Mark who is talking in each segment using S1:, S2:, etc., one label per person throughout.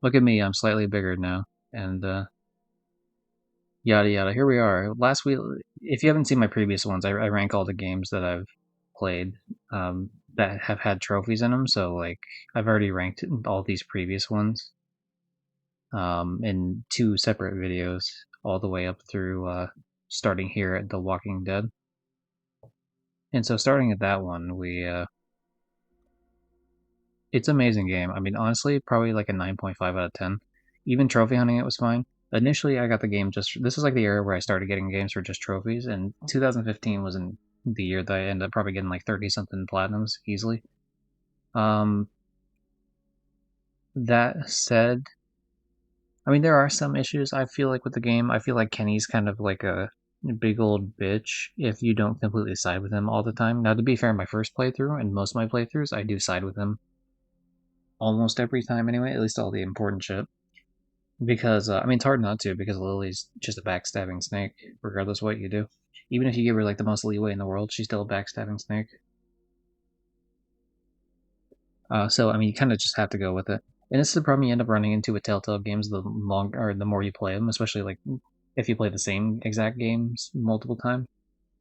S1: Look at me, I'm slightly bigger now. And yada yada. Here we are. Last week, if you haven't seen my previous ones, I rank all the games that I've played that have had trophies in them. So like, I've already ranked all these previous ones in two separate videos, all the way up through starting here at The Walking Dead. And so starting at that one, it's an amazing game. I mean, honestly, probably like a 9.5 out of 10. Even trophy hunting it was fine. Initially, I got the game just. This is like the era where I started getting games for just trophies, and 2015 was in the year that I ended up probably getting like 30 something platinums easily. Um, that said, I mean, there are some issues I feel like with the game. I feel like Kenny's kind of like a big old bitch if you don't completely side with him all the time. Now, to be fair, my first playthrough and most of my playthroughs, I do side with him almost every time anyway, at least all the important shit. Because, I mean, it's hard not to, because Lily's just a backstabbing snake, regardless of what you do. Even if you give her, like, the most leeway in the world, she's still a backstabbing snake. So, I mean, you kind of just have to go with it. And this is the problem you end up running into with Telltale games the more you play them, especially, like, if you play the same exact games multiple times,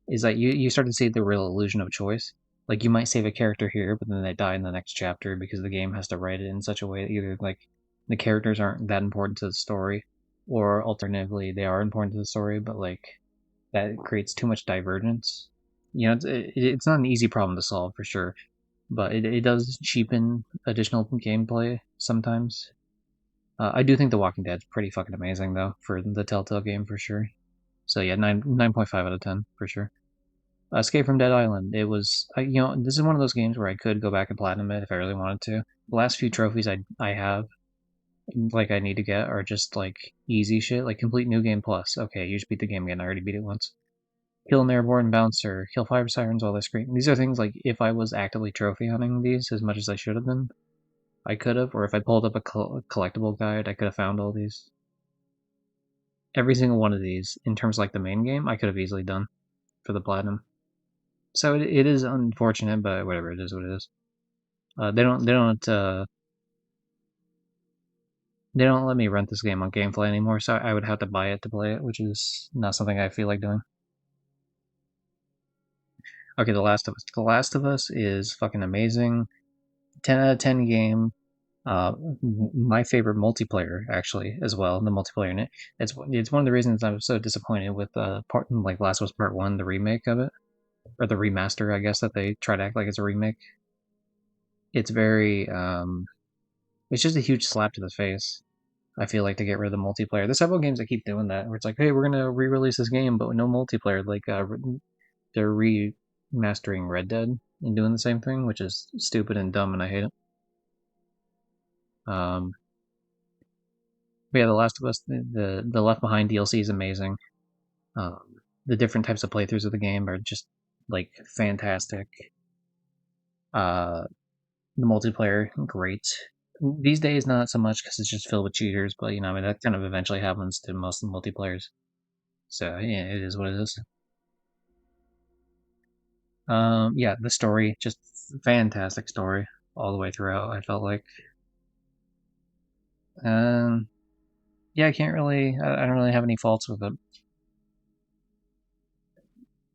S1: is that you start to see the real illusion of choice. Like, you might save a character here, but then they die in the next chapter because the game has to write it in such a way that either, like, the characters aren't that important to the story, or alternatively, they are important to the story, but, like, that creates too much divergence. You know, it's not an easy problem to solve for sure, but it does cheapen additional gameplay sometimes. I do think The Walking Dead's pretty fucking amazing, though, for the Telltale game for sure. So yeah, 9.5 out of 10 for sure. Escape from Dead Island. It was, this is one of those games where I could go back and platinum it if I really wanted to. The last few trophies I have, like I need to get, are just like easy shit, like complete new game plus. Okay, you just beat the game again. I already beat it once. Kill an airborne bouncer. Kill 5 sirens while they scream. These are things like if I was actively trophy hunting these as much as I should have been, I could have. Or if I pulled up a collectible guide, I could have found all these. Every single one of these, in terms of like the main game, I could have easily done for the platinum. So it is unfortunate, but whatever, it is what it is. They don't let me rent this game on GameFly anymore, so I would have to buy it to play it, which is not something I feel like doing. Okay, The Last of Us. The Last of Us is fucking amazing. 10 out of 10 game. My favorite multiplayer actually as well. The multiplayer in it. It's one of the reasons I'm so disappointed with part like Last of Us Part One, the remake of it, or the remaster, I guess, that they try to act like it's a remake. It's very it's just a huge slap to the face. I feel like to get rid of the multiplayer. There's several games that keep doing that, where it's like, hey, we're gonna re-release this game, but with no multiplayer. Like they're remastering Red Dead and doing the same thing, which is stupid and dumb, and I hate it. Um, but yeah, The Last of Us, the Left Behind DLC is amazing. The different types of playthroughs of the game are just like fantastic. Uh, the multiplayer, great. These days, not so much because it's just filled with cheaters, but I mean, that kind of eventually happens to most of the multiplayers. So yeah, it is what it is. Yeah, the story, just fantastic story all the way throughout. I felt like, um, yeah, I can't really, I don't really have any faults with it.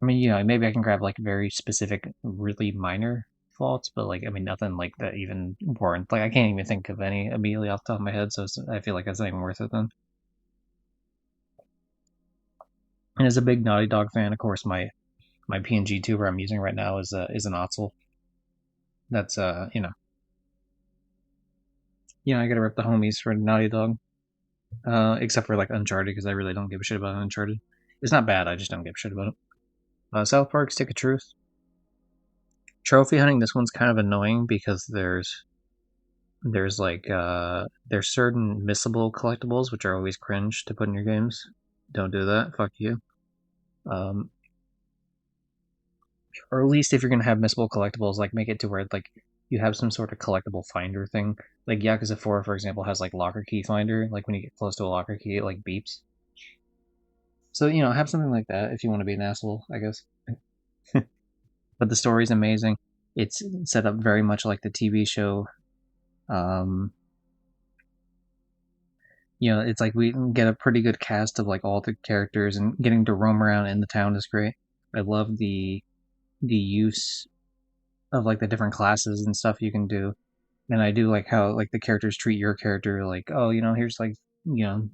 S1: I mean, maybe I can grab like very specific, really minor faults, but like, I mean, nothing like that even warrant. Like, I can't even think of any immediately off the top of my head, so I feel like that's not even worth it then. And as a big Naughty Dog fan, of course, my PNG tuber I'm using right now is an Otzel. That's I gotta rip the homies for Naughty Dog. Except for like Uncharted, because I really don't give a shit about Uncharted. It's not bad, I just don't give a shit about it. South Park: Stick of Truth. Trophy hunting. This one's kind of annoying because there's like there's certain missable collectibles which are always cringe to put in your games. Don't do that. Fuck you. Um, or at least if you're gonna have missable collectibles, like make it to where like you have some sort of collectible finder thing. Like Yakuza 4, for example, has like locker key finder. Like when you get close to a locker key, it like beeps. So have something like that if you want to be an asshole, I guess. But the story's amazing. It's set up very much like the TV show. Um, it's like we can get a pretty good cast of like all the characters, and getting to roam around in the town is great. I love the use of like the different classes and stuff you can do. And I do like how like the characters treat your character like, oh, here's like, you know,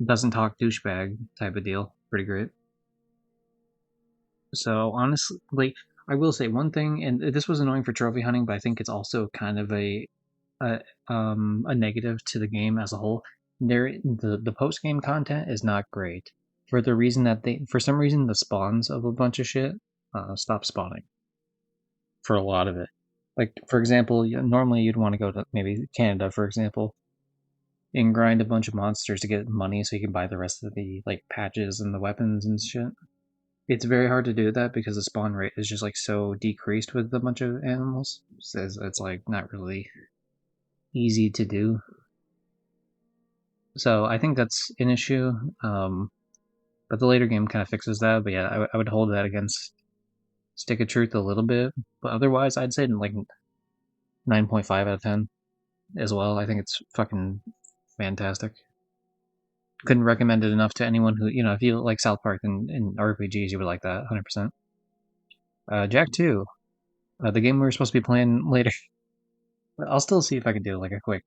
S1: doesn't talk douchebag type of deal. Pretty great. So honestly, like I will say one thing, and this was annoying for trophy hunting, but I think it's also kind of a a negative to the game as a whole. The post game content is not great for the reason that for some reason the spawns of a bunch of shit stop spawning for a lot of it. Like for example, normally you'd want to go to maybe Canada, for example, and grind a bunch of monsters to get money so you can buy the rest of the like patches and the weapons and shit. It's very hard to do that because the spawn rate is just like so decreased with a bunch of animals. So it's like not really easy to do. So I think that's an issue. But the later game kind of fixes that. But yeah, I would hold that against Stick of Truth a little bit. But otherwise, I'd say like 9.5 out of 10 as well. I think it's fucking fantastic. Couldn't recommend it enough to anyone who, if you like South Park and RPGs, you would like that 100%. Jak 2, the game we were supposed to be playing later. I'll still see if I can do like a quick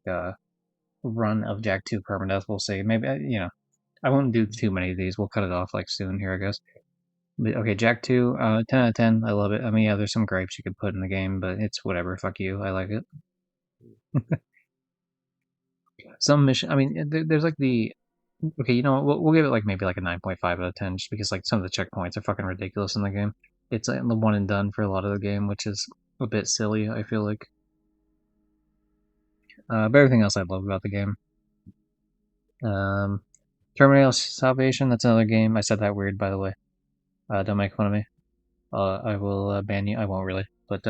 S1: run of Jak 2 permadeath. We'll see. Maybe, I won't do too many of these. We'll cut it off like soon here, I guess. But okay, Jak 2, 10 out of 10. I love it. I mean, yeah, there's some gripes you could put in the game, but it's whatever. Fuck you. I like it. Some mission, I mean, there's like the okay, we'll give it like maybe like a 9.5 out of 10, just because like some of the checkpoints are fucking ridiculous in the game. It's like the one and done for a lot of the game, which is a bit silly, I feel like. But everything else I love about the game. Terminator Salvation, that's another game. I said that weird, by the way. Don't make fun of me. I will ban you. I won't really. But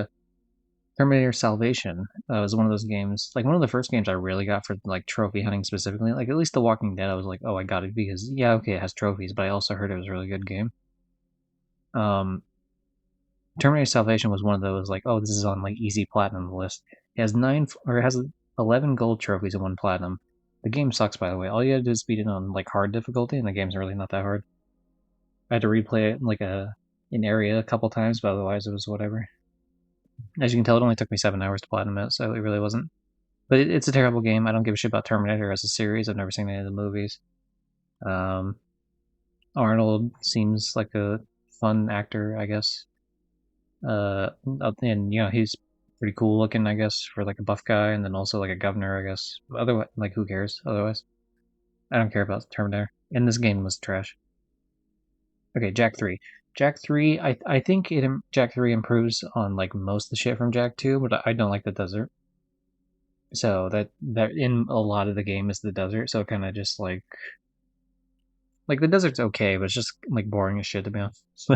S1: Terminator Salvation was one of those games, like one of the first games I really got for like trophy hunting specifically. Like at least The Walking Dead, I was like, oh, I got it because yeah, okay, it has trophies, but I also heard it was a really good game. Terminator Salvation was one of those like, oh, this is on like easy platinum list. It has 11 gold trophies and 1 platinum. The game sucks, by the way. All you had to do is beat it on like hard difficulty, and the game's really not that hard. I had to replay it in like an area a couple times, but otherwise it was whatever. As you can tell, it only took me 7 hours to platinum it, so it really wasn't. But it's a terrible game. I don't give a shit about Terminator as a series. I've never seen any of the movies. Arnold seems like a fun actor, I guess. And he's pretty cool looking, I guess, for like a buff guy, and then also like a governor, I guess. Otherwise, like who cares? Otherwise, I don't care about Terminator. And this game was trash. Okay, Jak 3. Jak 3, I think Jak 3 improves on like most of the shit from Jak 2, but I don't like the desert. So that in a lot of the game is the desert, so kind of just like the desert's okay, but it's just like boring as shit to be honest.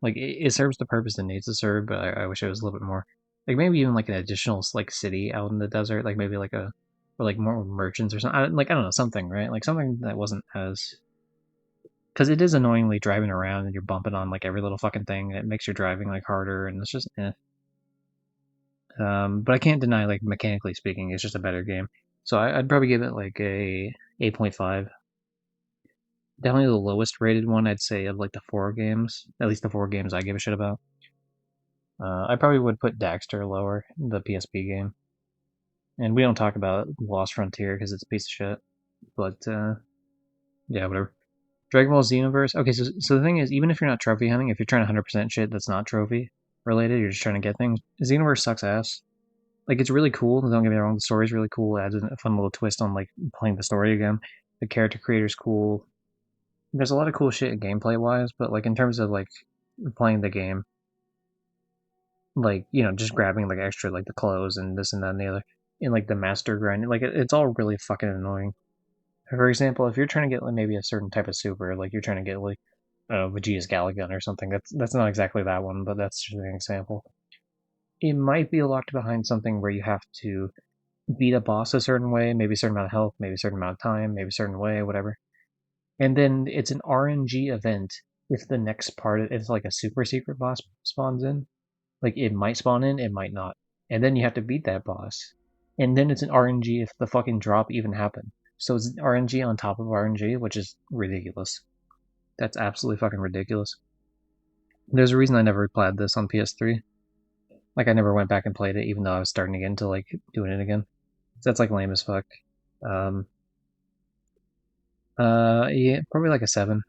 S1: Like it serves the purpose it needs to serve, but I wish it was a little bit more. Like maybe even like an additional like city out in the desert, like maybe like or like more merchants or something. I don't know, something, right? Like something that wasn't as, because it is annoyingly driving around and you're bumping on like every little fucking thing. And it makes your driving like harder, and it's just eh. But I can't deny, like mechanically speaking, it's just a better game. So I'd probably give it like a 8.5. Definitely the lowest rated one, I'd say, of like the 4 games. At least the 4 games I give a shit about. I probably would put Daxter lower, the PSP game. And we don't talk about Lost Frontier because it's a piece of shit. But yeah, whatever. Dragon Ball Xenoverse. Okay, so the thing is, even if you're not trophy hunting, if you're trying 100% shit that's not trophy related, you're just trying to get things. Xenoverse sucks ass. Like it's really cool. Don't get me wrong, the story's really cool. It adds a fun little twist on like playing the story again. The character creator's cool. There's a lot of cool shit gameplay wise, but like in terms of like playing the game, like just grabbing like extra like the clothes and this and that and the other, and like the master grind, like it's all really fucking annoying. For example, if you're trying to get like maybe a certain type of super, like you're trying to get like Vegeta's Galagun or something, that's not exactly that one, but that's just an example. It might be locked behind something where you have to beat a boss a certain way, maybe a certain amount of health, maybe a certain amount of time, maybe a certain way, whatever. And then it's an RNG event if the next part is like a super secret boss spawns in. Like it might spawn in, it might not. And then you have to beat that boss. And then it's an RNG if the fucking drop even happened. So it's RNG on top of RNG, which is ridiculous. That's absolutely fucking ridiculous. There's a reason I never replayed this on PS3. Like, I never went back and played it, even though I was starting to get into, like, doing it again. So that's, like, lame as fuck. Yeah, probably like a 7.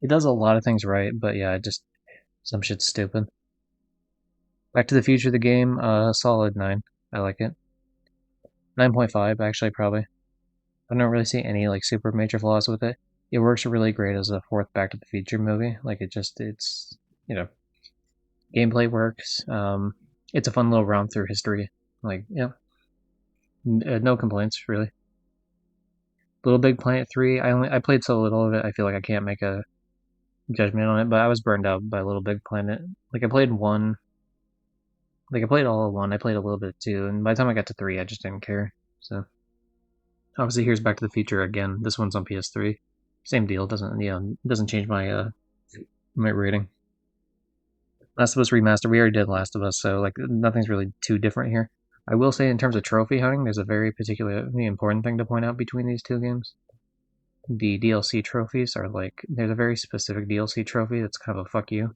S1: It does a lot of things right, but yeah, just some shit's stupid. Back to the Future, the game, solid 9. I like it. 9.5, actually, probably. I don't really see any, like, super major flaws with it. It works really great as a fourth Back to the Future movie. Like, it's, you know, gameplay works. It's a fun little round through history. Like, yeah, no complaints, really. Little Big Planet 3, I played so little of it, I feel like I can't make a judgment on it, but I was burned out by Little Big Planet. Like, I played 1, like, I played all of 1, I played a little bit of 2, and by the time I got to 3, I just didn't care, so. Obviously, here's Back to the Future again. This one's on PS3. Same deal, doesn't change my, my rating. Last of Us Remastered, we already did Last of Us, so, like, nothing's really too different here. I will say, in terms of trophy hunting, there's a very particularly important thing to point out between these two games. The DLC trophies are like, there's a very specific DLC trophy that's kind of a fuck you.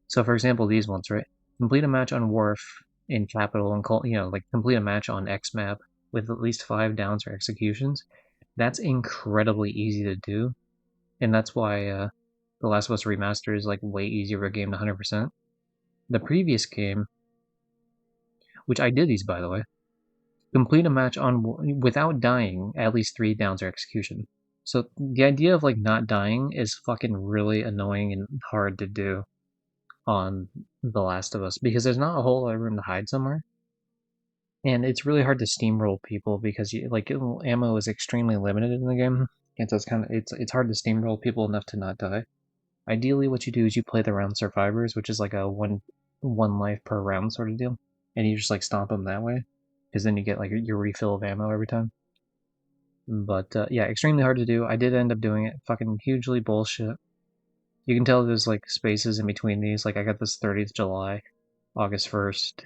S1: So, for example, these ones, right? Complete a match on Wharf in Capital and like complete a match on X map with at least 5 downs or executions. That's incredibly easy to do, and that's why The Last of Us Remastered is like way easier of a game to 100%. The previous game, which I did these by the way, complete a match on without dying at least 3 downs or execution. So the idea of like not dying is fucking really annoying and hard to do on The Last of Us because there's not a whole lot of room to hide somewhere. And it's really hard to steamroll people because like ammo is extremely limited in the game. And so it's hard to steamroll people enough to not die. Ideally what you do is you play the round survivors, which is like a one life per round sort of deal. And you just like stomp them that way. Because then you get like your refill of ammo every time. But yeah, extremely hard to do. I did end up doing it. Fucking hugely bullshit. You can tell there's like spaces in between these. Like I got this 30th July, August 1st,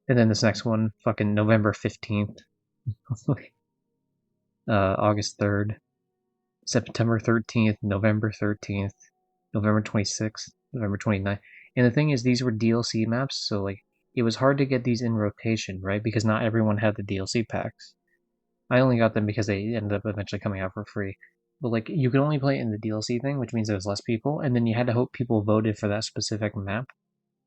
S1: and then this next one, fucking November 15th, August 3rd, September 13th, November 13th, November 26th, November 29th. And the thing is, these were DLC maps, so like it was hard to get these in rotation, right? Because not everyone had the DLC packs. I only got them because they ended up eventually coming out for free. But like you could only play it in the DLC thing, which means there was less people, and then you had to hope people voted for that specific map.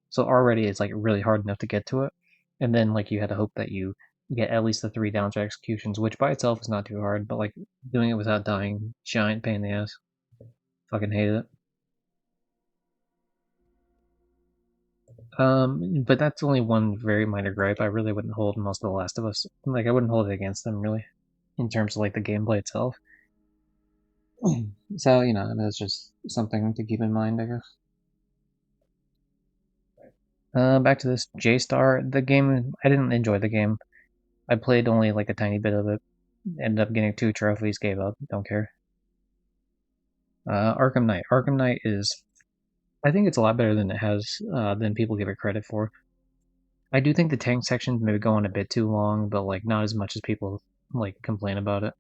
S1: So already it's like really hard enough to get to it. And then like you had to hope that you get at least the 3 downs or executions, which by itself is not too hard, but like doing it without dying, giant pain in the ass. Fucking hate it. But that's only one very minor gripe. I really wouldn't hold most of The Last of Us. Like I wouldn't hold it against them really, in terms of like the gameplay itself. So, that's just something to keep in mind, I guess. Back to this J-Star. The game, I didn't enjoy the game. I played only like a tiny bit of it. Ended up getting 2 trophies, gave up, don't care. Arkham Knight. Arkham Knight is, I think it's a lot better than it has, than people give it credit for. I do think the tank sections maybe go on a bit too long, but like not as much as people like complain about it.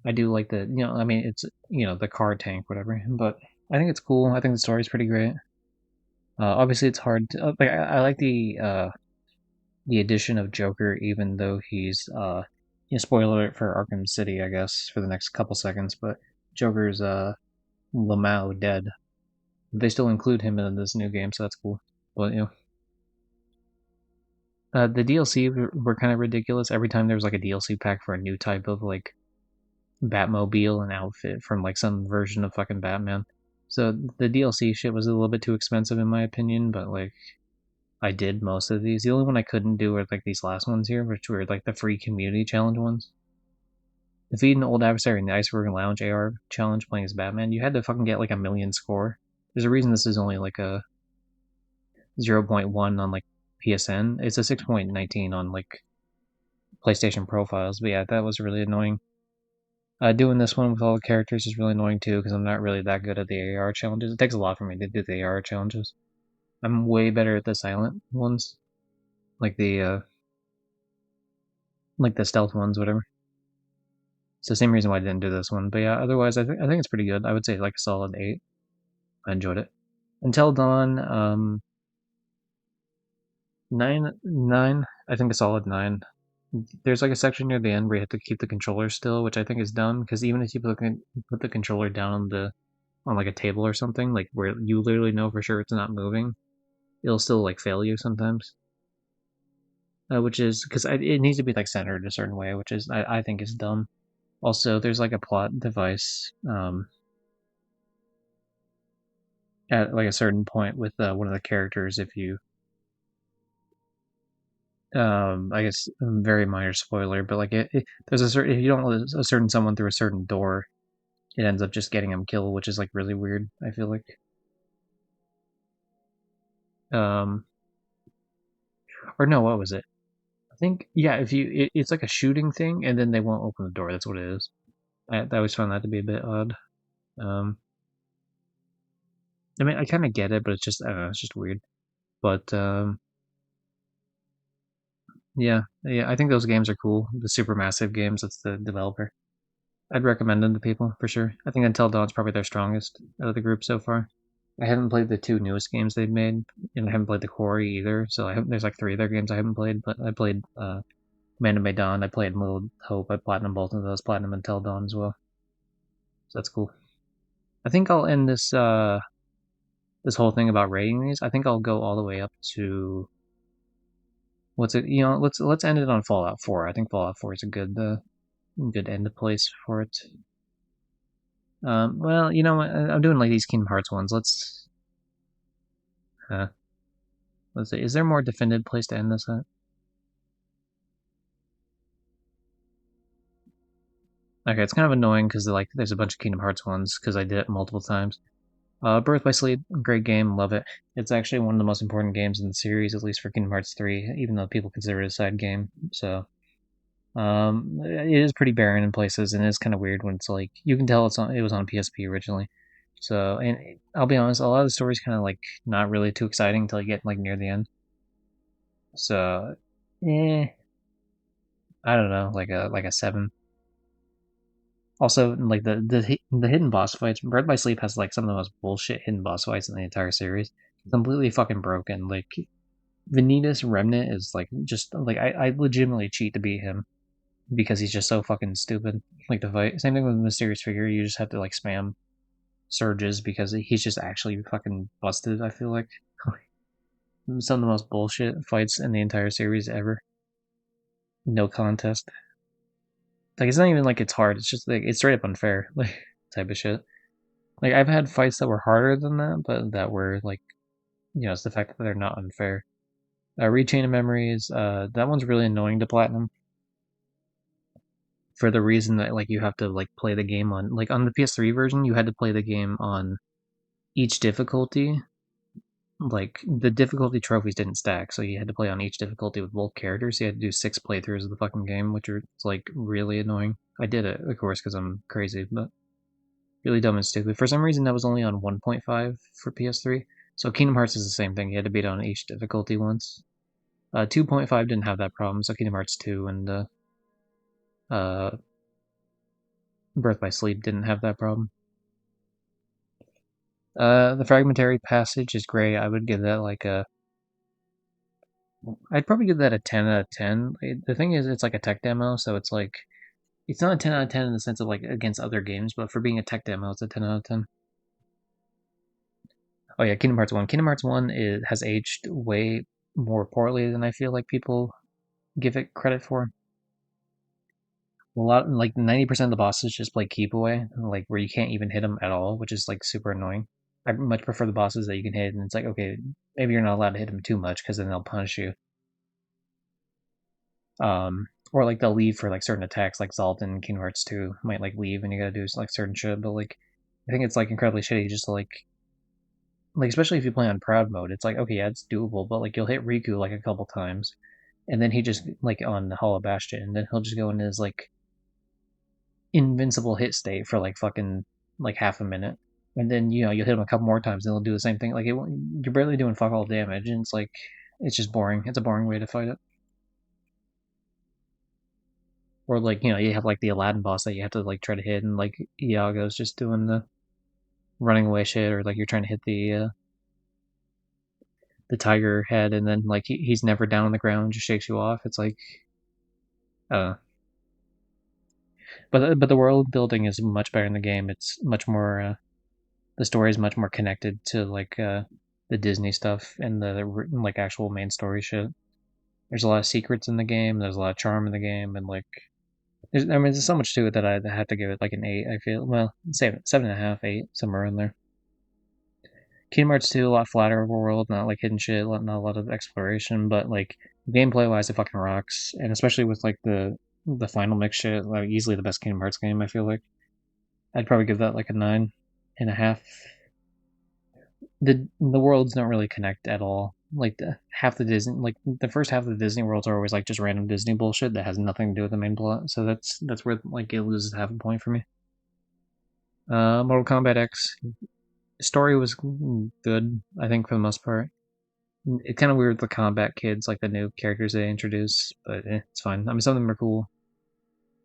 S1: I do like I mean, it's, the car tank, whatever, but I think it's cool. I think the story's pretty great. Obviously, it's hard to, like, I like the addition of Joker, even though he's, spoiler alert for Arkham City, I guess, for the next couple seconds, but Joker's, Lamau dead. They still include him in this new game, so that's cool. But, the DLC were kind of ridiculous. Every time there was, like, a DLC pack for a new type of, like, Batmobile and outfit from like some version of fucking Batman. So the DLC shit was a little bit too expensive in my opinion, but like I did most of these. The only one I couldn't do were like these last ones here, which were like the free community challenge ones. Defeat an old adversary in the Iceberg Lounge AR challenge playing as Batman. You had to fucking get like a million score. There's a reason this is only like a 0.1 on like PSN. It's a 6.19 on like PlayStation profiles. But yeah, that was really annoying. Doing this one with all the characters is really annoying too because I'm not really that good at the AR challenges. It takes a lot for me to do the AR challenges. I'm way better at the silent ones, like the stealth ones, whatever. So same reason why I didn't do this one. But yeah, otherwise I think it's pretty good. I would say like a solid 8. I enjoyed it. Until Dawn, 9. I think a solid 9. There's like a section near the end where you have to keep the controller still, which I think is dumb because even if you put the controller down on like a table or something, like where you literally know for sure it's not moving, it'll still like fail you sometimes. Which is because it needs to be like centered a certain way, which is I think is dumb. Also, there's like a plot device at like a certain point with one of the characters. If you, I guess, very minor spoiler, but like there's a certain if you don't let a certain someone through a certain door, it ends up just getting them killed, which is like really weird. I feel like, um, or no, what was it? I think yeah, if it's like a shooting thing, and then they won't open the door. That's what it is. I always found that to be a bit odd. Um, I mean, I kind of get it, but it's just I don't know, it's just weird. But yeah, I think those games are cool. The Supermassive games, that's the developer. I'd recommend them to people for sure. I think Until Dawn's probably their strongest out of the group so far. I haven't played the two newest games they've made, and I haven't played the Quarry either. So there's like 3 of their games I haven't played, but I played Command of Medan, I played Little Hope, I platinum both of those, platinum Until Dawn as well. So that's cool. I think I'll end this whole thing about rating these. I think I'll go all the way up to what's it? Let's end it on Fallout 4. I think Fallout 4 is a good end place for it. Well, you know what? I'm doing like these Kingdom Hearts ones. Uh, let's see. Is there a more definitive place to end this at? Okay, it's kind of annoying because like there's a bunch of Kingdom Hearts ones because I did it multiple times. Birth by Sleep, great game, love it. It's actually one of the most important games in the series, at least for Kingdom Hearts 3, even though people consider it a side game. So, it is pretty barren in places, and it's kind of weird when it's like you can tell it was on PSP originally. So, and I'll be honest, a lot of the story's kind of like not really too exciting until you get like near the end. So, eh, I don't know, like a 7. Also, like the hidden boss fights, Birth by Sleep has like some of the most bullshit hidden boss fights in the entire series. Completely fucking broken. Like Vanitas Remnant is like just like I legitimately cheat to beat him because he's just so fucking stupid. Like the fight. Same thing with Mysterious Figure. You just have to like spam surges because he's just actually fucking busted. I feel like some of the most bullshit fights in the entire series ever. No contest. Like it's not even like it's hard. It's just like it's straight up unfair. Like type of shit. Like I've had fights that were harder than that, but that were like it's the fact that they're not unfair. Rechain of Memories. That one's really annoying to platinum for the reason that like you have to like play the game on the PS3 version. You had to play the game on each difficulty. Like the difficulty trophies didn't stack, so you had to play on each difficulty with both characters. You had to do 6 playthroughs of the fucking game, which are like really annoying. I did it, of course, because I'm crazy, but really dumb and stupid. For some reason, that was only on 1.5 for PS3. So Kingdom Hearts is the same thing. You had to beat it on each difficulty once. 2.5 didn't have that problem, so Kingdom Hearts 2 and uh, Birth by Sleep didn't have that problem. The Fragmentary Passage is great. I would give that like I'd probably give that a 10 out of 10. The thing is, it's like a tech demo, so it's like, it's not a 10 out of 10 in the sense of like against other games, but for being a tech demo, it's a 10 out of 10. Oh yeah, Kingdom Hearts 1. Kingdom Hearts 1 has aged way more poorly than I feel like people give it credit for. A lot, like 90% of the bosses just play keep away, like where you can't even hit them at all, which is like super annoying. I much prefer the bosses that you can hit, and it's like, okay, maybe you're not allowed to hit them too much because then they'll punish you. Or like they'll leave for like certain attacks, like Zalton in Kingdom Hearts 2 might like leave and you gotta do like certain shit, but like I think it's like incredibly shitty just to like especially if you play on proud mode, it's like okay, yeah, it's doable, but like you'll hit Riku like a couple times, and then he just like on the Hollow Bastion, and then he'll just go into his like invincible hit state for like fucking like half a minute. And then you'll hit him a couple more times, and he'll do the same thing. Like you're barely doing fuck all damage, and it's like it's just boring. It's a boring way to fight it. Or like, you have like the Aladdin boss that you have to like try to hit, and like Iago's just doing the running away shit, or like you're trying to hit the tiger head, and then like he's never down on the ground, just shakes you off. It's like, uh, but the world building is much better in the game. It's much more. The story is much more connected to like the Disney stuff and the like actual main story shit. There's a lot of secrets in the game. There's a lot of charm in the game, and like, there's so much to it that I have to give it like an 8. I feel, well, 7.5, 8, somewhere in there. Kingdom Hearts 2, a lot flatter world, not like hidden shit, not a lot of exploration, but like gameplay wise, it fucking rocks, and especially with like the final mix shit, like easily the best Kingdom Hearts game. I feel like I'd probably give that like a 9.5. The worlds don't really connect at all. Like the first half of the Disney worlds are always like just random Disney bullshit that has nothing to do with the main plot. So that's where like it loses half a point for me. Mortal Kombat X story was good, I think, for the most part. It's kind of weird with the combat kids, like the new characters they introduce, but it's fine. I mean, some of them are cool.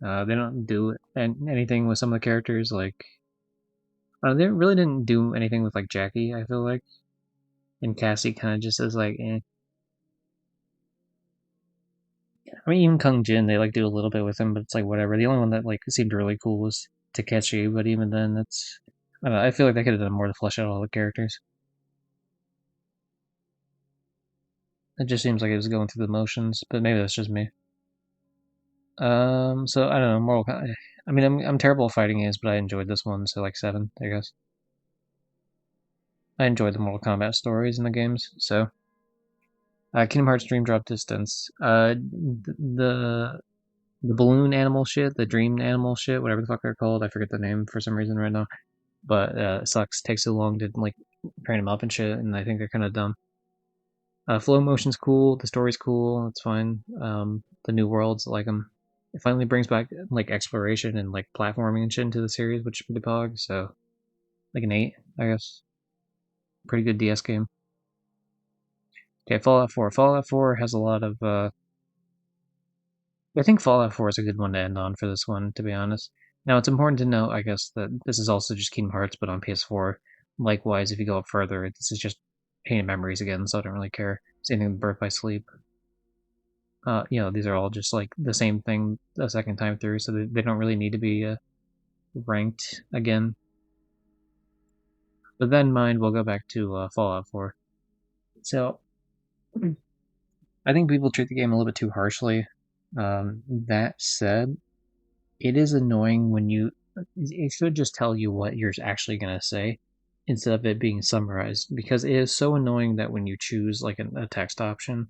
S1: They don't do anything with some of the characters. Like, they really didn't do anything with like Jackie. I feel like, and Cassie kind of just is like, eh. I mean, even Kung Jin, they like do a little bit with him, but it's like whatever. The only one that like seemed really cool was Takeshi, but even then, I don't know. I feel like they could have done more to flesh out all the characters. It just seems like it was going through the motions, but maybe that's just me. So I don't know. I mean, I'm terrible at fighting games, but I enjoyed this one, so like 7, I guess. I enjoyed the Mortal Kombat stories in the games. So, Kingdom Hearts Dream Drop Distance. The balloon animal shit, the dream animal shit, whatever the fuck they're called. I forget the name for some reason right now. But it sucks. Takes too long to like train them up and shit, and I think they're kind of dumb. Flow motion's cool. The story's cool. It's fine. The new worlds, like them. It finally brings back like exploration and like platforming and shit into the series, which is pretty pog. So like an 8, I guess. Pretty good DS game. Okay, Fallout 4. Fallout 4 has a lot of. I think Fallout 4 is a good one to end on for this one, to be honest. Now it's important to note, I guess, that this is also just Kingdom Hearts, but on PS4. Likewise, if you go up further, this is just Painted Memories again, so I don't really care. Same thing with Birth by Sleep. These are all just like the same thing a second time through, so they don't really need to be ranked again. But then mind, we'll go back to Fallout 4. So I think people treat the game a little bit too harshly. That said, it is annoying when it should just tell you what you're actually going to say instead of it being summarized, because it is so annoying that when you choose like a text option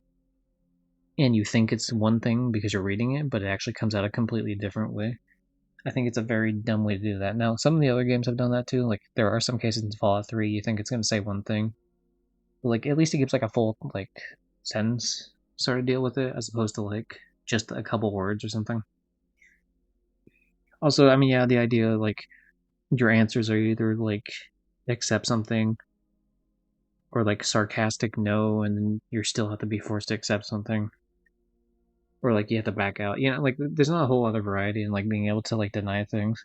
S1: and you think it's one thing because you're reading it, but it actually comes out a completely different way. I think it's a very dumb way to do that. Now, some of the other games have done that too. Like, there are some cases in Fallout 3 you think it's going to say one thing, but like at least it gives like a full like sentence sort of deal with it, as opposed to like just a couple words or something. Also, I mean, yeah, the idea like your answers are either like accept something or like sarcastic no, and then you still have to be forced to accept something, or like you have to back out. Like there's not a whole other variety in like being able to like deny things.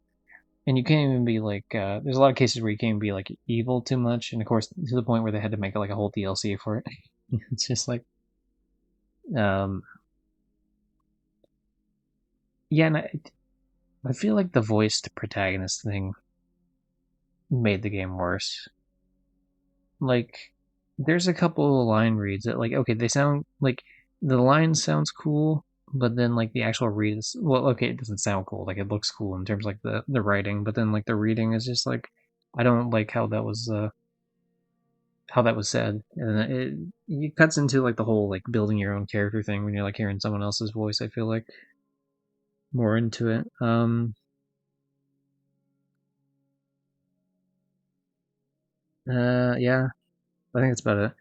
S1: And you can't even be like, there's a lot of cases where you can't be like evil too much, and of course to the point where they had to make like a whole DLC for it. It's just like, um, yeah, and I feel like the voiced protagonist thing made the game worse. Like, there's a couple of line reads that like, okay, they sound like the line sounds cool, but then like the actual read is, well, okay, it doesn't sound cool. Like it looks cool in terms of, like the writing, but then like the reading is just like, I don't like how that was said, and it cuts into like the whole like building your own character thing when you're like hearing someone else's voice. I feel like more into it. Yeah, I think that's about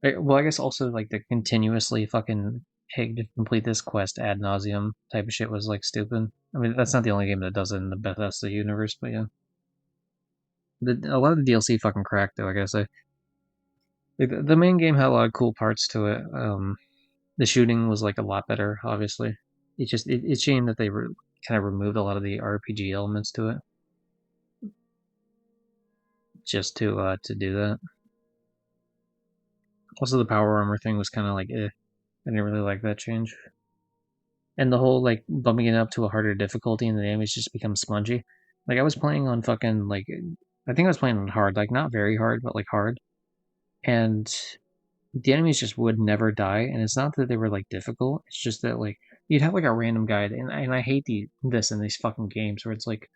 S1: it. Well, I guess also like the continuously fucking hey to complete this quest ad nauseum type of shit was like stupid. I mean, that's not the only game that does it in the Bethesda universe, but yeah, a lot of the DLC fucking cracked though. I gotta say, like, the main game had a lot of cool parts to it. The shooting was like a lot better, obviously. It's just it's a shame that they were. kind of removed a lot of the RPG elements to it, just to do that. Also, the power armor thing was kind of like, I didn't really like that change. And the whole like bumping it up to a harder difficulty and the damage just becomes spongy. Like I was playing on fucking like, I think I was playing on hard, like not very hard, but like hard, and the enemies just would never die. And it's not that they were like difficult; it's just that like you'd have like a random guy, and I hate this in these fucking games where it's like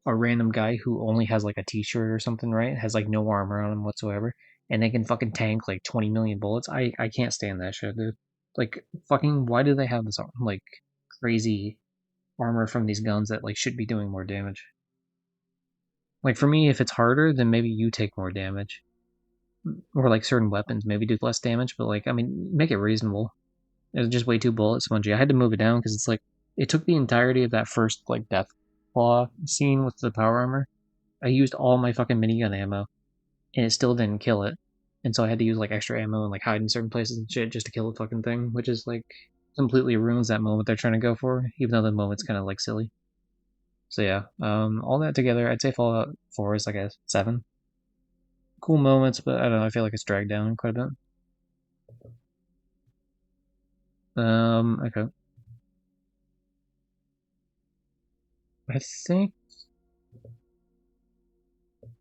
S1: a random guy who only has like a t-shirt or something, right? Has like no armor on him whatsoever, and they can fucking tank like 20 million bullets. I can't stand that shit, dude. Like fucking, why do they have this like crazy armor from these guns that like should be doing more damage? Like for me, if it's harder, then maybe you take more damage, or like certain weapons maybe do less damage. But like, I mean, make it reasonable. It was just way too bullet spongy. I had to move it down because it's like it took the entirety of that first like death claw scene with the power armor. I used all my fucking minigun ammo, and it still didn't kill it. And so I had to use like extra ammo and like hide in certain places and shit just to kill the fucking thing, which is like completely ruins that moment they're trying to go for, even though the moment's kind of like silly. So yeah, all that together, I'd say Fallout 4 is like a 7. Cool moments, but I don't know, I feel like it's dragged down quite a bit. Okay. I think,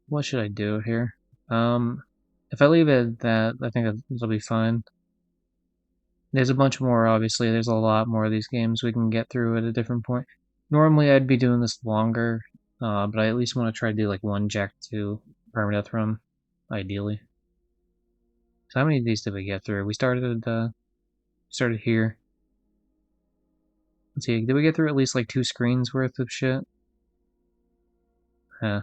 S1: what should I do here? If I leave it at that, I think that'll be fine. There's a bunch more, obviously. There's a lot more of these games we can get through at a different point. Normally, I'd be doing this longer, but I at least want to try to do like one Jak 2 permadeath run, ideally. So how many of these did we get through? We started here. Let's see, did we get through at least like 2 screens worth of shit? Huh.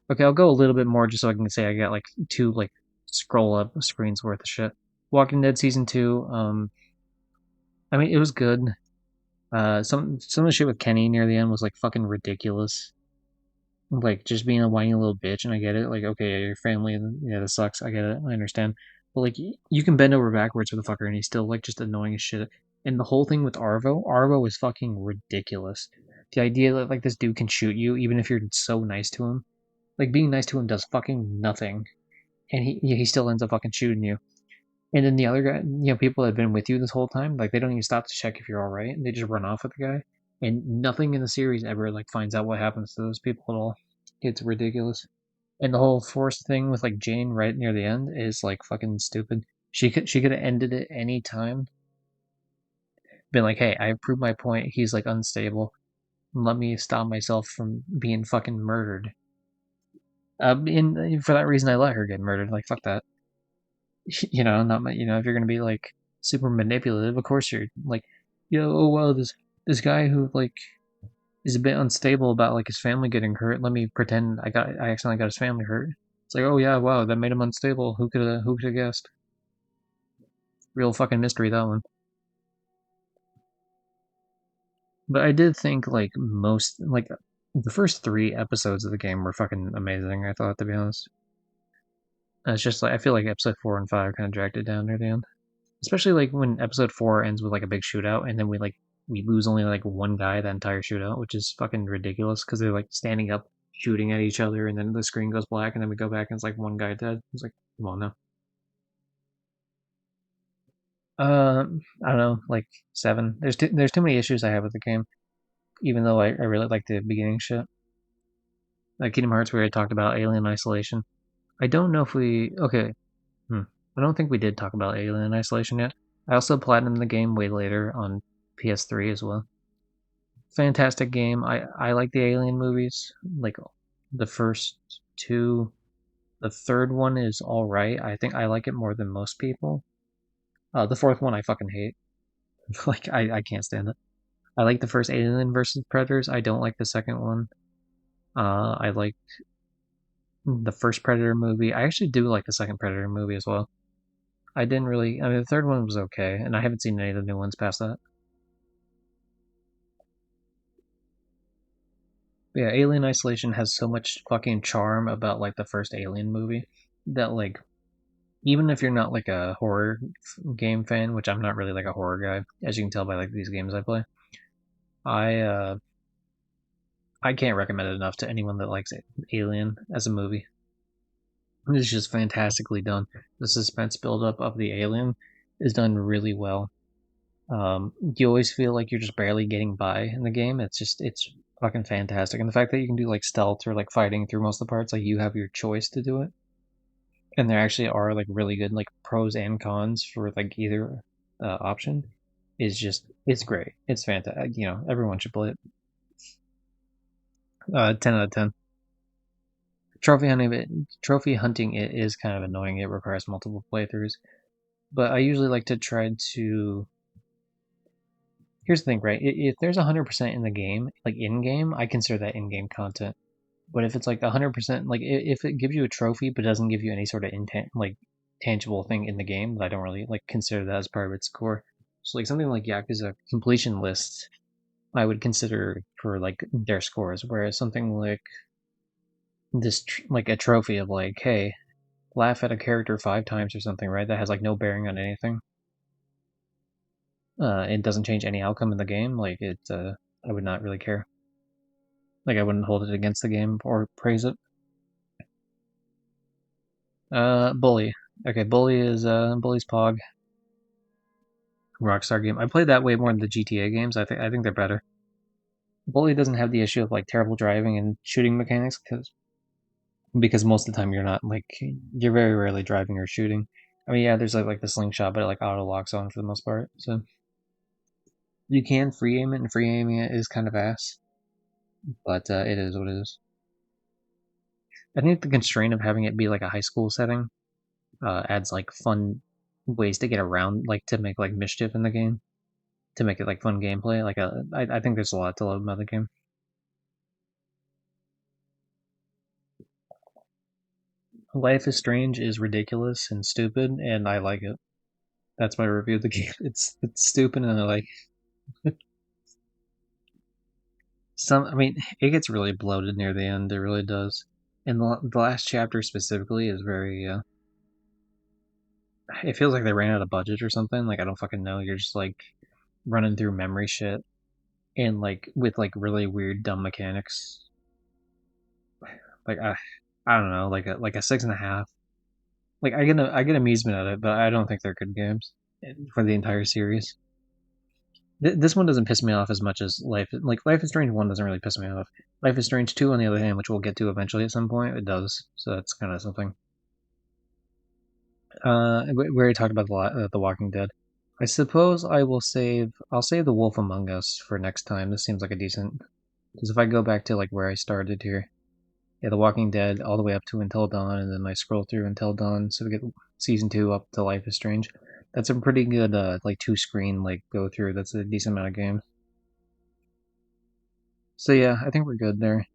S1: Okay, I'll go a little bit more just so I can say I got like 2 like scroll up screens worth of shit. Walking Dead Season 2, I mean, it was good. Some of the shit with Kenny near the end was like fucking ridiculous. Like just being a whiny little bitch, and I get it. Like, okay, your family, and yeah, that sucks. I get it. I understand. But like, you can bend over backwards for the fucker, and he's still like just annoying as shit. And the whole thing with Arvo is fucking ridiculous. The idea that like this dude can shoot you, even if you're so nice to him. Like being nice to him does fucking nothing, and he still ends up fucking shooting you. And then the other guy, people that have been with you this whole time, like they don't even stop to check if you're all right, and they just run off with the guy. And nothing in the series ever like finds out what happens to those people at all. It's ridiculous. And the whole Force thing with like Jane right near the end is like fucking stupid. She could have ended it any time. Been like, hey, I proved my point. He's like unstable. Let me stop myself from being fucking murdered. And for that reason, I let her get murdered. Like fuck that. Not my, if you're gonna be like super manipulative, of course you're like, oh well, this guy who like is a bit unstable about like his family getting hurt. Let me pretend I accidentally got his family hurt. It's like, oh yeah, wow, that made him unstable. Who could have guessed? Real fucking mystery, that one. But I did think like most like the first 3 episodes of the game were fucking amazing. I thought, to be honest. It's just like I feel like episode 4 and 5 kind of dragged it down near the end. Especially like when episode 4 ends with like a big shootout, and then we lose only like one guy that entire shootout, which is fucking ridiculous because they're like standing up shooting at each other, and then the screen goes black, and then we go back and it's like one guy dead. It's like, come on now. I don't know, like 7. There's too many issues I have with the game, even though I really like the beginning shit. Like Kingdom Hearts, where I talked about Alien Isolation. I don't know if we okay. I don't think we did talk about Alien Isolation yet. I also platinumed the game way later on PS3 as well. Fantastic game. I like the Alien movies. Like the first 2. The third one is all right. I think I like it more than most people. The fourth one I fucking hate. Like I can't stand it. I like the first Alien versus Predators. I don't like the second one. I like the first Predator movie. I actually do like the second Predator movie as well. I didn't really. I mean, the third one was okay, and I haven't seen any of the new ones past that. But yeah, Alien Isolation has so much fucking charm about like the first Alien movie that like even if you're not like a horror game fan, which I'm not really like a horror guy, as you can tell by like these games I play, I can't recommend it enough to anyone that likes Alien as a movie. It's just fantastically done. The suspense buildup of the alien is done really well. You always feel like you're just barely getting by in the game. It's fucking fantastic, and the fact that you can do like stealth or like fighting through most of the parts, like you have your choice to do it, and there actually are like really good like pros and cons for like either option. Is just it's great. It's fantastic. You know, everyone should play it. 10 out of 10. Trophy hunting it is kind of annoying. It requires multiple playthroughs, but I usually like to try to. Here's the thing, right? If there's 100% in the game, like in game, I consider that in game content. But if it's like 100%, like if it gives you a trophy but doesn't give you any sort of intent, like tangible thing in the game, I don't really like consider that as part of its core. So like something like Yakuza completion list, I would consider for like their scores. Whereas something like like a trophy of like, hey, laugh at a character 5 times or something, right? That has like no bearing on anything. It doesn't change any outcome in the game. Like I would not really care. Like I wouldn't hold it against the game or praise it. Bully. Okay, Bully's Pog Rockstar game. I played that way more than the GTA games. I think they're better. Bully doesn't have the issue of like terrible driving and shooting mechanics because most of the time you're very rarely driving or shooting. I mean, yeah, there's like the slingshot, but it like auto locks on for the most part. So you can free aim it, and free aiming it is kind of ass, but it is what it is. I think the constraint of having it be like a high school setting adds like fun ways to get around, like to make like mischief in the game, to make it like fun gameplay. I think there's a lot to love about the game. Life is Strange is ridiculous and stupid, and I like it. That's my review of the game. It's stupid, and I like some. I mean, it gets really bloated near the end. It really does. And the last chapter specifically is very. It feels like they ran out of budget or something. Like I don't fucking know. You're just like running through memory shit and like with like really weird dumb mechanics. Like I don't know, like a 6.5. Like I get amusement out of it, but I don't think they're good games for the entire series. This one doesn't piss me off as much as Life is Strange 1 doesn't really piss me off. Life is Strange 2, on the other hand, which we'll get to eventually at some point, it does. So that's kind of something. We already talked about the Walking Dead. I suppose I'll save The Wolf Among Us for next time. This seems like a decent, because if I go back to like where I started here, yeah, The Walking Dead all the way up to Until Dawn, and then I scroll through Until Dawn, so we get season 2 up to Life is Strange. That's a pretty good like 2 screen like go through. That's a decent amount of games. So yeah, I think we're good there.